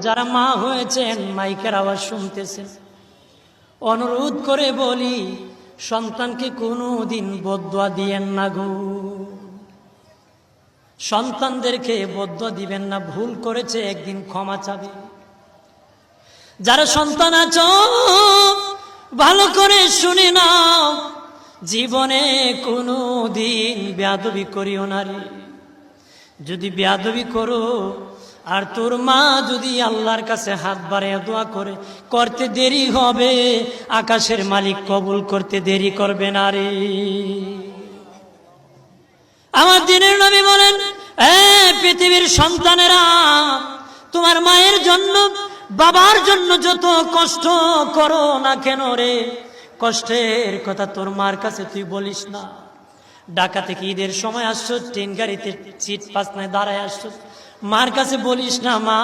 যারা মা হয়েছেন মাইকের আওয়াজ শুনতেছেন, অনুরোধ করে বলি সন্তানকে কোনোদিন বদদুয়া দিয়েন না গো। সন্তানদেরকে বদদুয়া দিবেন না, ভুল করেছে একদিন ক্ষমা চাবে। যারা সন্তান আছো ভালো করে শুনে নাও, জীবনে কোনোদিন বেয়াদবি করিও না রে। যদি বেয়াদবি করো আর তোর মা যদি আল্লাহর কাছে হাত বাড়িয়ে দোয়া করে, করতে দেরি হবে, আকাশের মালিক কবুল করতে দেরি করবে না রে। আমার দ্বীনের নবী বলেন, পৃথিবীর সন্তানেরা, তোমার মায়ের জন্য বাবার জন্য যত কষ্ট করো না কেন রে, কষ্টের কথা তোর মার কাছে তুই বলিস না। ঢাকা থেকে ঈদের সময় আসছো, ট্রেন গাড়িতে সিট পাস নাই দাঁড়ায় আসছো, মার কাছে বলিস না, মা